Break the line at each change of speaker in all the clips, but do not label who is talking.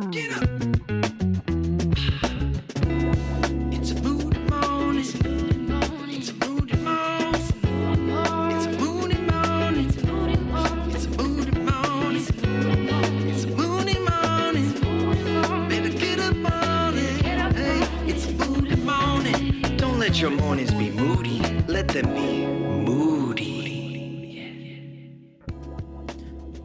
Get up. It's a Moody morning. It's a Moody morning. It's a Moody morning. It's a Moody morning. It's a Moody morning. It's a Moody morning. It's a Moody morning. Better get up on it. Hey, it's a Moody morning. Don't let your mornings be moody. Let them be moody.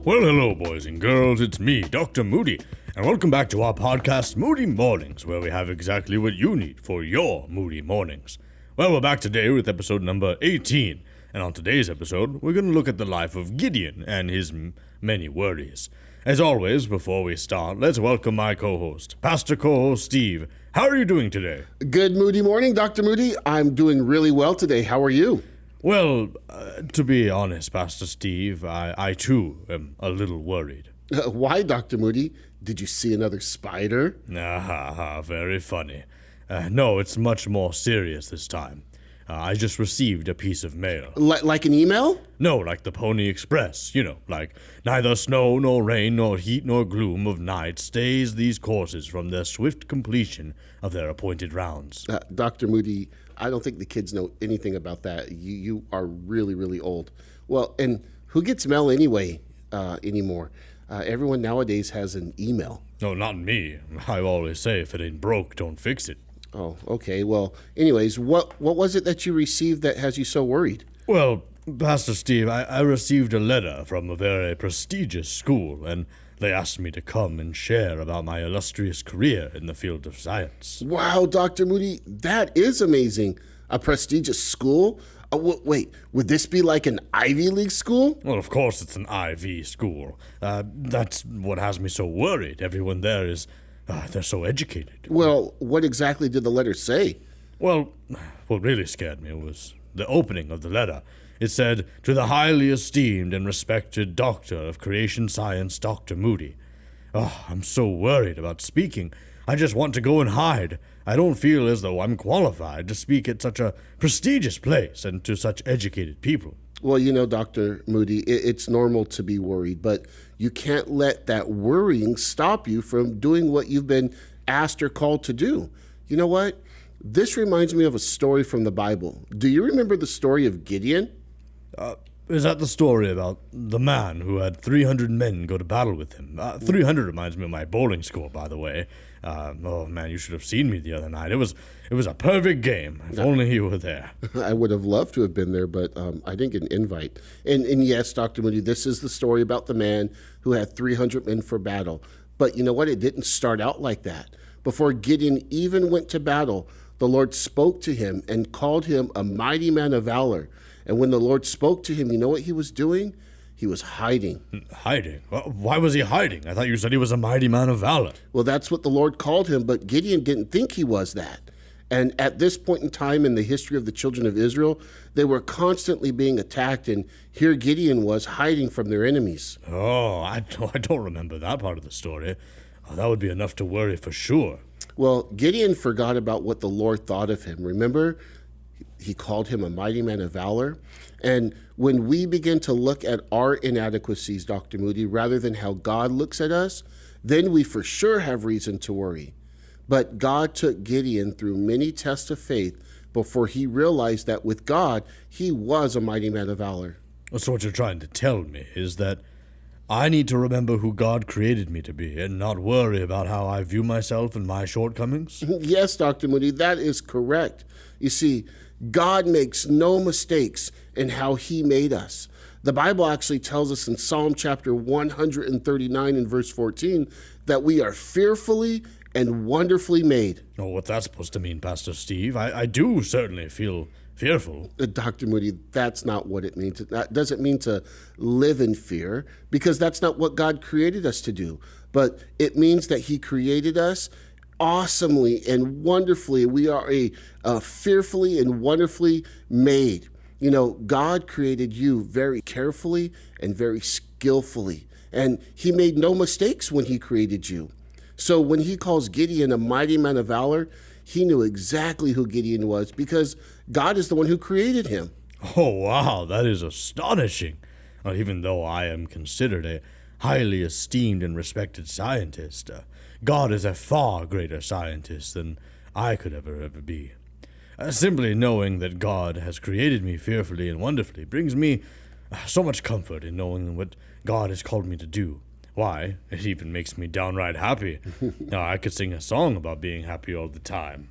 Well, hello, boys and girls. It's me, Dr. Moody, and welcome back to our podcast, Moody Mornings, where we have exactly what you need for your moody mornings. Well, we're back today with episode number 18, and on today's episode, we're going to look at the life of Gideon and his many worries. As always, before we start, let's welcome my co-host, Pastor co-host Steve. How are you doing today?
Good Moody morning, Dr. Moody. I'm doing really well today. How are you?
Well, to be honest, Pastor Steve, I too am a little worried.
Why, Dr. Moody? Did you see another spider?
Very funny. No, it's much more serious this time. I just received a piece of mail.
Like an email?
No, like the Pony Express, like neither snow nor rain nor heat nor gloom of night stays these courses from their swift completion of their appointed rounds.
Dr. Moody, I don't think the kids know anything about that. You are really, really old. Well, and who gets mail anyway anymore? Everyone nowadays has an email.
No, not me. I always say if it ain't broke, don't fix it.
Oh, okay. Well, anyways, what was it that you received that has you so worried?
Well, Pastor Steve, I received a letter from a very prestigious school, and they asked me to come and share about my illustrious career in the field of science.
Wow, Dr. Moody, that is amazing. A prestigious school? Wait, would this be like an Ivy League school?
Well, of course it's an Ivy school. That's what has me so worried. Everyone there is... they're so educated.
Well, what exactly did the letter say?
Well, what really scared me was the opening of the letter. It said, "To the highly esteemed and respected Doctor of Creation Science, Dr. Moody." Oh, I'm so worried about speaking. I just want to go and hide. I don't feel as though I'm qualified to speak at such a prestigious place and to such educated people.
Well, Dr. Moody, it's normal to be worried, but you can't let that worrying stop you from doing what you've been asked or called to do. You know what? This reminds me of a story from the Bible. Do you remember the story of Gideon?
Is that the story about the man who had 300 men go to battle with him? 300 reminds me of my bowling score, by the way. Oh man, you should have seen me the other night. It was a perfect game. If only you were there.
I would have loved to have been there, but I didn't get an invite. And yes, Dr. Moody, this is the story about the man who had 300 men for battle. But you know what? It didn't start out like that. Before Gideon even went to battle, the Lord spoke to him and called him a mighty man of valor. And when the Lord spoke to him, you know what he was doing? He was hiding.
Hiding? Why was he hiding? I thought you said he was a mighty man of valor.
Well, that's what the Lord called him, but Gideon didn't think he was that. And at this point in time in the history of the children of Israel, they were constantly being attacked, and here Gideon was hiding from their enemies.
Oh, I don't remember that part of the story. Oh, that would be enough to worry for sure.
Well, Gideon forgot about what the Lord thought of him. Remember? He called him a mighty man of valor. And when we begin to look at our inadequacies, Dr. Moody, rather than how God looks at us, then we for sure have reason to worry. But God took Gideon through many tests of faith before he realized that with God, he was a mighty man of valor.
So what you're trying to tell me is that I need to remember who God created me to be and not worry about how I view myself and my shortcomings?
Yes, Dr. Moody, that is correct. You see, God makes no mistakes in how he made us. The Bible actually tells us in Psalm chapter 139 and verse 14 that we are fearfully and wonderfully made.
Oh, what's that supposed to mean, Pastor Steve? I do certainly feel fearful.
Dr. Moody, that's not what it means. That doesn't mean to live in fear, because that's not what God created us to do. But it means that he created us awesomely and wonderfully. We are a fearfully and wonderfully made. God created you very carefully and very skillfully, and he made no mistakes when he created you. So when he calls Gideon a mighty man of valor, he knew exactly who Gideon was because God is the one who created him.
Oh, wow, that is astonishing. Even though I am considered highly esteemed and respected scientist. God is a far greater scientist than I could ever be. Simply knowing that God has created me fearfully and wonderfully brings me so much comfort in knowing what God has called me to do. Why, it even makes me downright happy. I could sing a song about being happy all the time.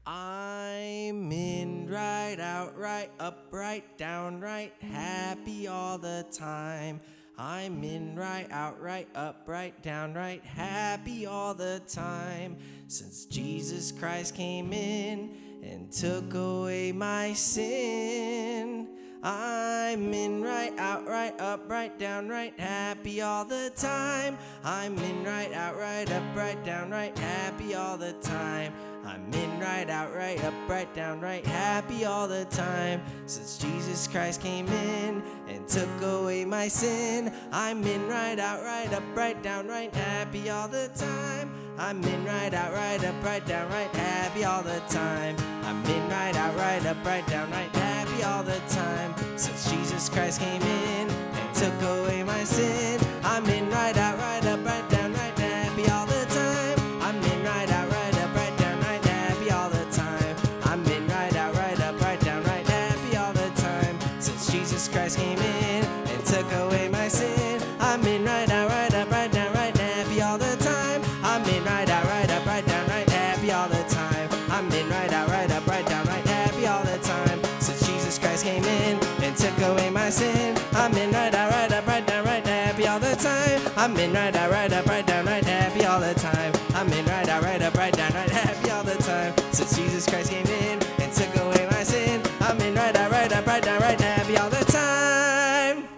I'm in, right, out, right, up, right, down, right, happy all the time. I'm in, right, out, right, up, right, down, right, happy all the time. Since Jesus Christ came in and took away my sin. I'm in, right, out, right, up, right, down, right, happy all the time. I'm in, right, out, right, up, right, down, right, happy all the time. I'm in, right, out, right, up, right, down, right, happy all the time. Since Jesus Christ came in and took away my sin. I'm in, right, out, right, up, right, down, right, happy all the time. I'm in, right, out, right, up, right, down, right, happy all the time. I'm in, right, out, right, up, right, down, right, happy all the time. Since Jesus Christ came in and took away my sin. I'm in, right, out, right, up, right, down, right, happy all the time. I'm in, right, out, right, up, right, down, right, happy all the time. I'm in, right, out, right, up, right, down, right, happy all the time. Since Jesus Christ came in and took away my sin. I'm in, right, out, right, up, right, down, right, happy all the time. I'm in, right, out, right, up, right, down, right, happy all the time. I'm in, right, out, right, up, right, down, right, happy all the time. Since Jesus Christ came in and took away my sin. I'm in, right, out, right, up, right, down, right, happy all the time. I'm in, right, out, right, up, right, down, right, happy all the time. I'm in, right, out, right, up, right, down, right, happy all the time. Since Jesus Christ came in and took away my sin. I'm in, right, out, right, up, right, down, right, happy all the time.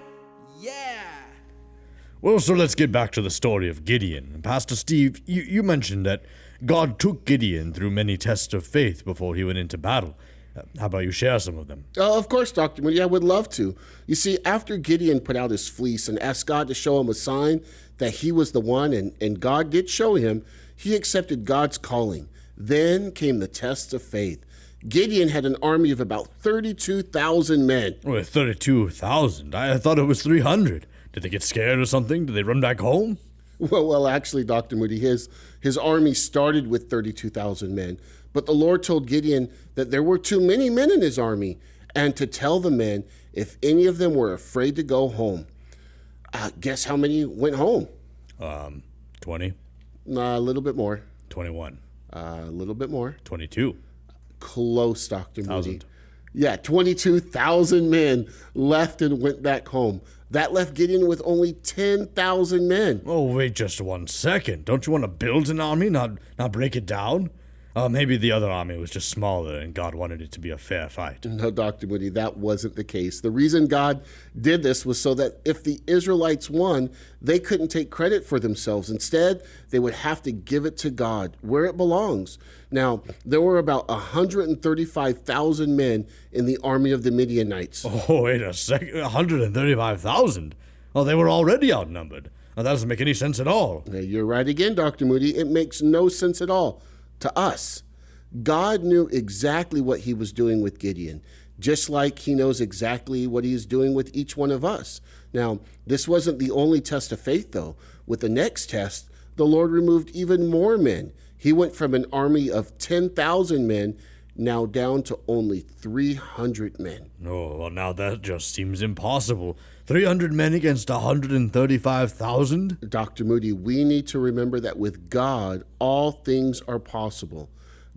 Yeah.
Well, so let's get back to the story of Gideon. Pastor Steve, you mentioned that God took Gideon through many tests of faith before he went into battle. How about you share some of them?
Of course, Dr. Moody, I would love to. You see, after Gideon put out his fleece and asked God to show him a sign that he was the one, and God did show him, he accepted God's calling. Then came the tests of faith. Gideon had an army of about 32,000 men.
Oh, 32,000? I thought it was 300. Did they get scared or something? Did they run back home?
Well, actually, Dr. Moody, his army started with 32,000 men. But the Lord told Gideon that there were too many men in his army, and to tell the men if any of them were afraid to go home. Guess how many went home?
20?
A little bit more.
21?
A little bit more.
22?
Close, Dr. Moody.
1,000.
Yeah, 22,000 men left and went back home. That left Gideon with only 10,000 men.
Oh, wait just 1 second. Don't you want to build an army, not break it down? Maybe the other army was just smaller and God wanted it to be a fair fight.
No, Dr. Moody, that wasn't the case. The reason God did this was so that if the Israelites won, they couldn't take credit for themselves. Instead, they would have to give it to God, where it belongs. Now, there were about 135,000 men in the army of the Midianites.
Oh, wait a second. 135,000? Oh, they were already outnumbered. That doesn't make any sense at all.
You're right again, Dr. Moody. It makes no sense at all. To us, God knew exactly what he was doing with Gideon, just like he knows exactly what he is doing with each one of us. Now, this wasn't the only test of faith, though. With the next test, the Lord removed even more men. He went from an army of 10,000 men now down to only 300 men.
Oh, well, now that just seems impossible. 300 men against 135,000?
Dr. Moody, we need to remember that with God, all things are possible.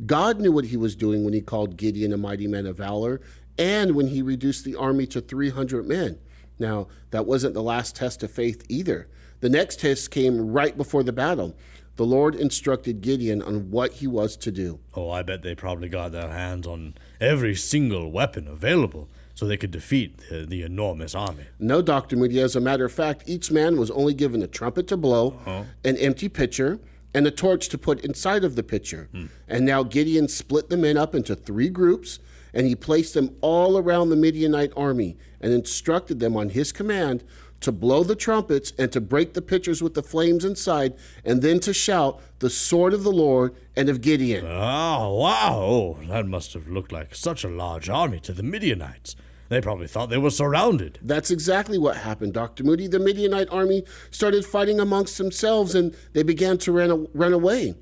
God knew what he was doing when he called Gideon a mighty man of valor and when he reduced the army to 300 men. Now, that wasn't the last test of faith either. The next test came right before the battle. The Lord instructed Gideon on what he was to do.
Oh, I bet they probably got their hands on every single weapon available so they could defeat the enormous army.
No, Dr. Moody. As a matter of fact, each man was only given a trumpet to blow, an empty pitcher, and a torch to put inside of the pitcher. And now Gideon split the men up into 3 groups, and he placed them all around the Midianite army and instructed them on his command to blow the trumpets and to break the pitchers with the flames inside, and then to shout, "The sword of the Lord and of Gideon."
Oh, wow. Oh, that must have looked like such a large army to the Midianites. They probably thought they were surrounded.
That's exactly what happened, Dr. Moody. The Midianite army started fighting amongst themselves, and they began to run away.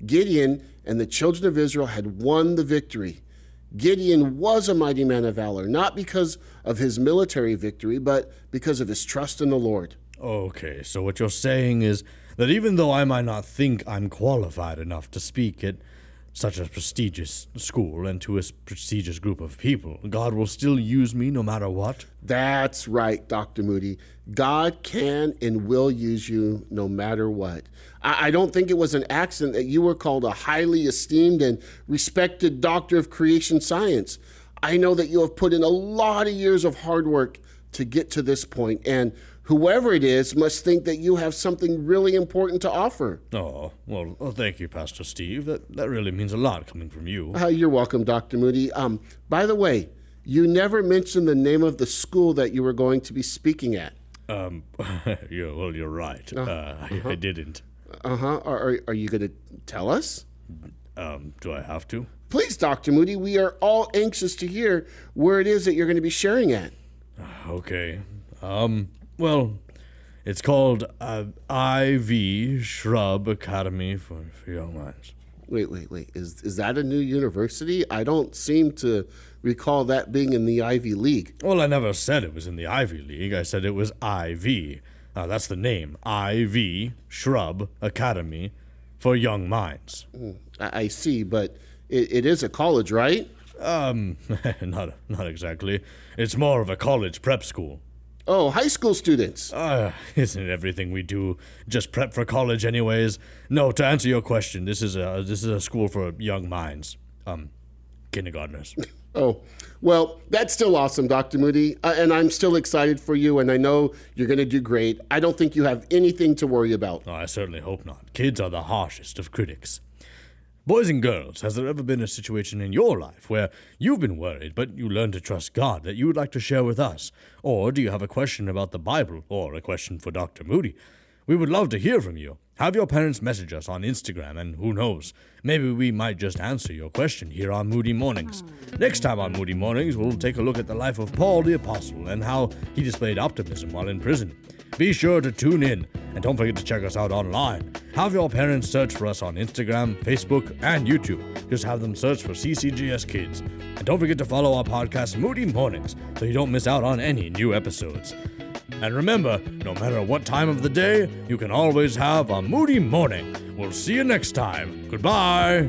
Gideon and the children of Israel had won the victory. Gideon was a mighty man of valor, not because of his military victory, but because of his trust in the Lord.
Okay, so what you're saying is that even though I might not think I'm qualified enough to speak at such a prestigious school and to a prestigious group of people, God will still use me no matter what?
That's right, Dr. Moody. God can and will use you no matter what. I don't think it was an accident that you were called a highly esteemed and respected doctor of creation science. I know that you have put in a lot of years of hard work to get to this point, and whoever it is must think that you have something really important to offer.
Oh, well, thank you, Pastor Steve. That really means a lot coming from you.
You're welcome, Dr. Moody. By the way, you never mentioned the name of the school that you were going to be speaking at.
You're right. I didn't.
Are you going to tell us?
Do I have to?
Please, Dr. Moody, we are all anxious to hear where it is that you're going to be sharing at.
Okay. Well, it's called IV Shrub Academy for Young Minds.
Wait. Is that a new university? I don't seem to recall that being in the Ivy League.
Well, I never said it was in the Ivy League. I said it was IV. That's the name. IV Shrub Academy for Young Minds.
I see, but it is a college, right?
Not exactly. It's more of a college prep school.
Oh, high school students.
Isn't everything we do just prep for college anyways? No, to answer your question, this is a school for young minds. Kindergartners.
Oh, well, that's still awesome, Dr. Moody. And I'm still excited for you, and I know you're going to do great. I don't think you have anything to worry about.
Oh, I certainly hope not. Kids are the harshest of critics. Boys and girls, has there ever been a situation in your life where you've been worried, but you learned to trust God that you would like to share with us? Or do you have a question about the Bible, or a question for Dr. Moody? We would love to hear from you. Have your parents message us on Instagram, and who knows, maybe we might just answer your question here on Moody Mornings. Next time on Moody Mornings, we'll take a look at the life of Paul the Apostle and how he displayed optimism while in prison. Be sure to tune in, and don't forget to check us out online. Have your parents search for us on Instagram, Facebook, and YouTube. Just have them search for CCGS Kids. And don't forget to follow our podcast, Moody Mornings, so you don't miss out on any new episodes. And remember, no matter what time of the day, you can always have a Moody Morning. We'll see you next time. Goodbye.